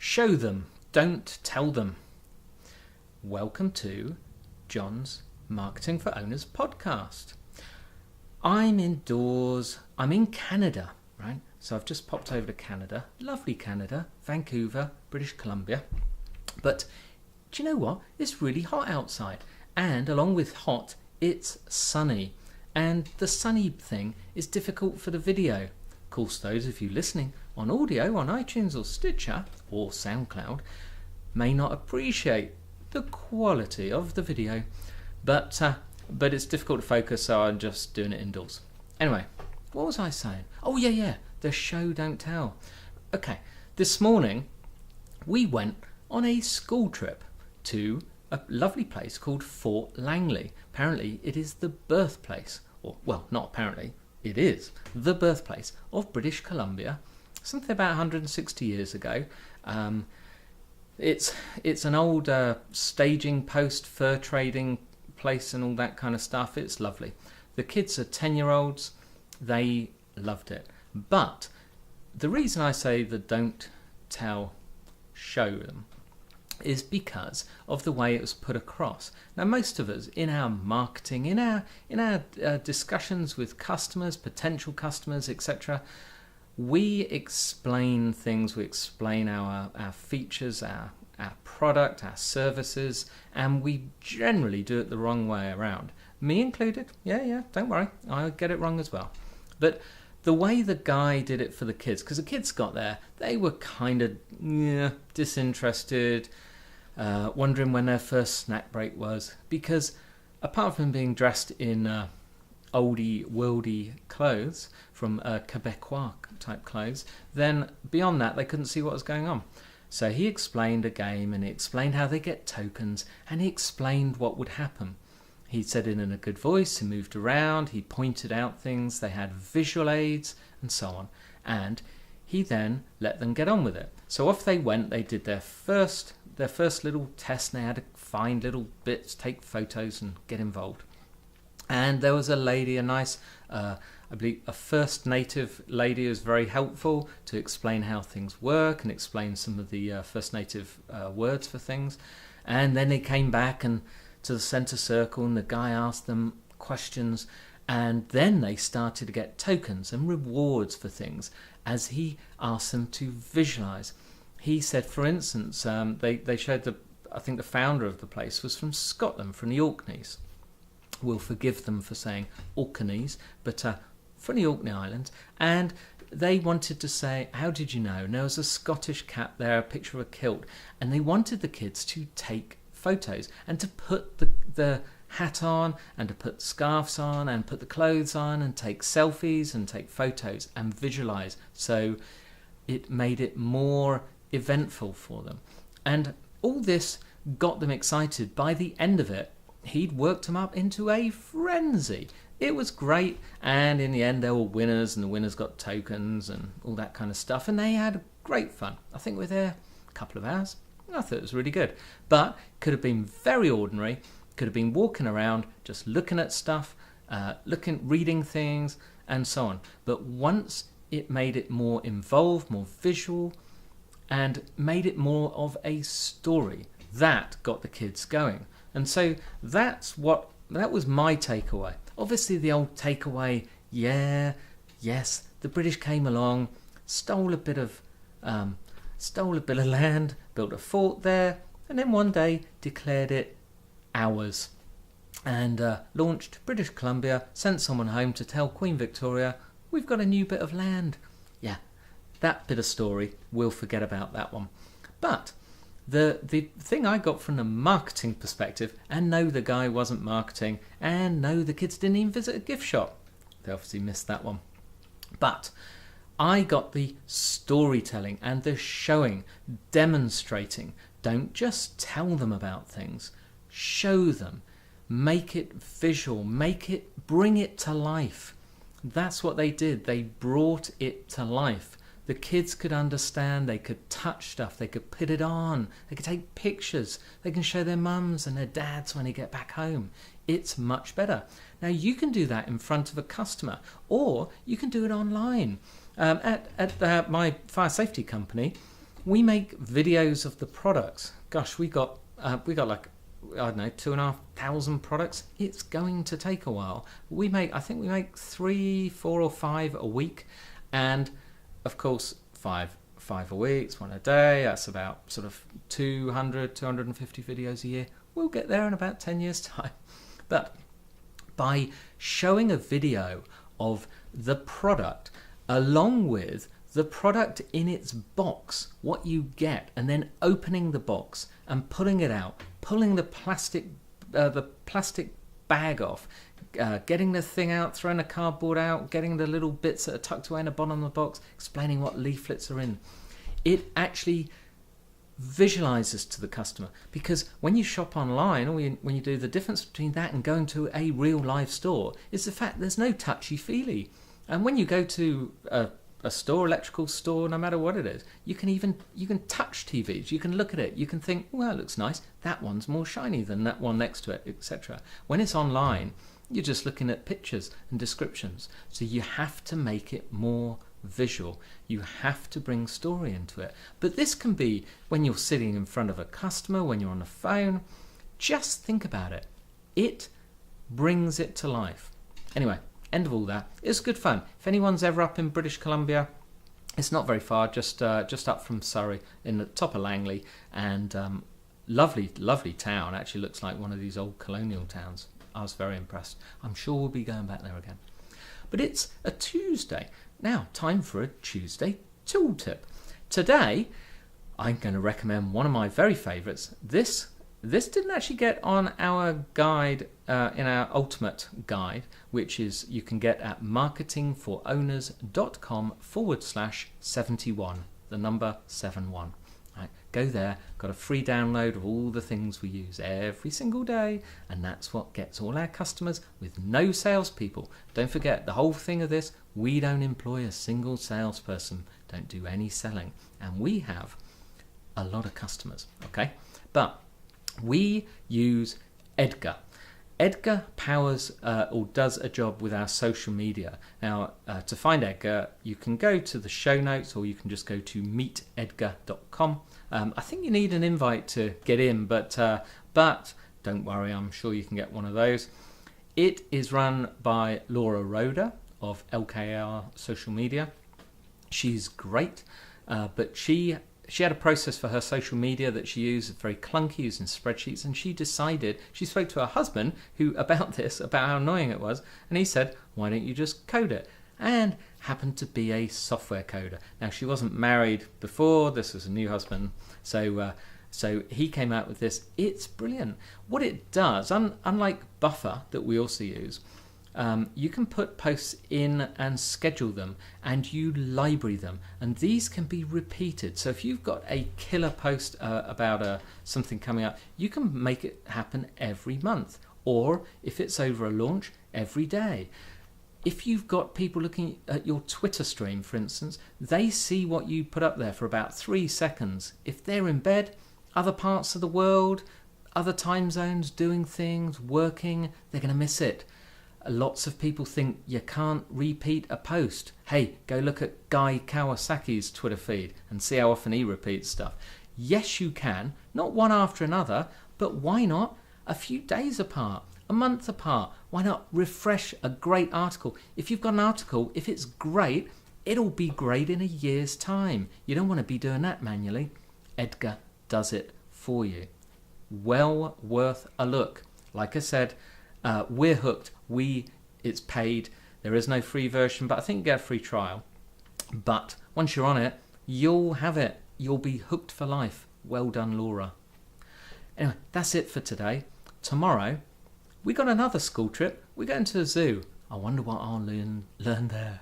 Show them, don't tell them. Welcome to John's Marketing for Owners podcast. I'm indoors. I'm in Canada, right? So I've just popped over to Canada. Lovely Canada, Vancouver, British Columbia. But do you know what? It's really hot outside. And along with hot, it's sunny. And the sunny thing is difficult for the video. Of course, those of you listening on audio on iTunes or Stitcher or SoundCloud may not appreciate the quality of the video, but it's difficult to focus, so I'm just doing it indoors. Anyway, what was I saying? Oh yeah, the show don't tell. Okay, this morning we went on a school trip to a lovely place called Fort Langley. Apparently it is the birthplace, or well, not apparently, it is the birthplace of British Columbia, something about 160 years ago. It's an old staging post, fur trading place and all that kind of stuff. It's lovely. The kids are 10-year-olds. They loved it. But the reason I say the don't tell, show them, is because of the way it was put across. Now, most of us in our marketing, in our discussions with customers, potential customers, etc., we explain things. We explain our features, our product, our services, and we generally do it the wrong way around. Me included. Yeah, don't worry, I get it wrong as well. But the way the guy did it for the kids, because the kids got there, they were kind of disinterested, wondering when their first snack break was, because apart from being dressed in oldie worldy clothes from Quebecois type clothes, then beyond that they couldn't see what was going on. So he explained a game, and he explained how they get tokens, and he explained what would happen. He said it in a good voice, he moved around, he pointed out things, they had visual aids and so on, and he then let them get on with it. So off they went. They did their first little test, and they had to find little bits, take photos and get involved. And there was a lady, a nice, I believe a First Native lady, who was very helpful to explain how things work and explain some of the First Native words for things. And then they came back and to the centre circle, and the guy asked them questions, and then they started to get tokens and rewards for things as he asked them to visualise. He said, for instance, they showed I think the founder of the place was from Scotland, from the Orkneys. We'll forgive them for saying Orkneys, but from the Orkney Islands, and they wanted to say, how did you know? And there was a Scottish cap there, a picture of a kilt, and they wanted the kids to take photos and to put the hat on and to put scarves on and put the clothes on and take selfies and take photos and visualize. So it made it more eventful for them. And all this got them excited. By the end of it, he'd worked them up into a frenzy. It was great, and in the end there were winners, and the winners got tokens and all that kind of stuff, and they had great fun. I think we were there a couple of hours. I thought it was really good, but could have been very ordinary. Could have been walking around just looking at stuff, reading things and so on. But once it made it more involved, more visual, and made it more of a story, that got the kids going. And so that was my takeaway. Obviously the old takeaway, yes, the British came along, stole a bit of land, built a fort there, and then one day declared it ours, and launched British Columbia, sent someone home to tell Queen Victoria, we've got a new bit of land. Yeah, that bit of story, we'll forget about that one. But the thing I got from the marketing perspective, and no, the guy wasn't marketing, and no, the kids didn't even visit a gift shop. They obviously missed that one. But I got the storytelling and the showing, demonstrating. Don't just tell them about things. Show them. Make it visual. Bring it to life. That's what they did. They brought it to life. The kids could understand, they could touch stuff, they could put it on, they could take pictures, they can show their mums and their dads when they get back home. It's much better. Now you can do that in front of a customer, or you can do it online. At my fire safety company, We make videos of the products. Gosh, we got like, I don't know, 2,500 products. It's going to take a while. I think we make 3, 4 or 5 a week, and of course five a week, it's one a day. That's about sort of 250 videos a year. We'll get there in about 10 years time. But by showing a video of the product along with the product in its box, what you get, and then opening the box and pulling it out, pulling the plastic bag off, getting the thing out, throwing the cardboard out, getting the little bits that are tucked away in the bottom of the box, explaining what leaflets are in. It actually visualizes to the customer, because when you shop online, or when you do, the difference between that and going to a real live store is the fact there's no touchy-feely. And when you go to a store, electrical store, no matter what it is, you can touch TVs, you can look at it, you can think, well, it looks nice, that one's more shiny than that one next to it, etc. When it's online, you're just looking at pictures and descriptions. So you have to make it more visual. You have to bring story into it. But this can be when you're sitting in front of a customer, when you're on the phone. Just think about it. It brings it to life. Anyway, end of all that. It's good fun. If anyone's ever up in British Columbia, it's not very far, just up from Surrey, in the top of Langley, and lovely town. Actually looks like one of these old colonial towns. I was very impressed. I'm sure we'll be going back there again. But it's a Tuesday. Now, time for a Tuesday tooltip. Today, I'm going to recommend one of my very favourites. This didn't actually get on our guide, in our ultimate guide, which is you can get at marketingforowners.com/71, the number 71. Right, go there, got a free download of all the things we use every single day, and that's what gets all our customers with no salespeople. Don't forget, the whole thing of this, we don't employ a single salesperson, don't do any selling, and we have a lot of customers, okay? But we use Edgar. Edgar powers or does a job with our social media. Now, to find Edgar, you can go to the show notes, or you can just go to meetedgar.com. I think you need an invite to get in, but don't worry, I'm sure you can get one of those. It is run by Laura Roeder of LKR Social Media. She's great, but she had a process for her social media that she used, very clunky, using spreadsheets, and she spoke to her husband about how annoying it was, and he said, why don't you just code it? And happened to be a software coder. Now, she wasn't married before, this was a new husband, so he came out with this. It's brilliant. What it does, unlike Buffer that we also use, you can put posts in and schedule them, and you library them, and these can be repeated. So if you've got a killer post about something coming up, you can make it happen every month, or if it's over a launch, every day. If you've got people looking at your Twitter stream, for instance, they see what you put up there for about 3 seconds. If they're in bed, other parts of the world, other time zones, doing things, working, they're going to miss it. Lots of people think you can't repeat a post. Hey, go look at Guy Kawasaki's Twitter feed and see how often he repeats stuff. Yes, you can. Not one after another, but why not a few days apart, a month apart? Why not refresh a great article? If you've got an article, if it's great, it'll be great in a year's time. You don't want to be doing that manually. Edgar does it for you. Well worth a look. Like I said, we're hooked. It's paid. There is no free version, but I think you get a free trial. But once you're on it, you'll have it. You'll be hooked for life. Well done, Laura. Anyway, that's it for today. Tomorrow, we got another school trip. We're going to a zoo. I wonder what I'll learn there.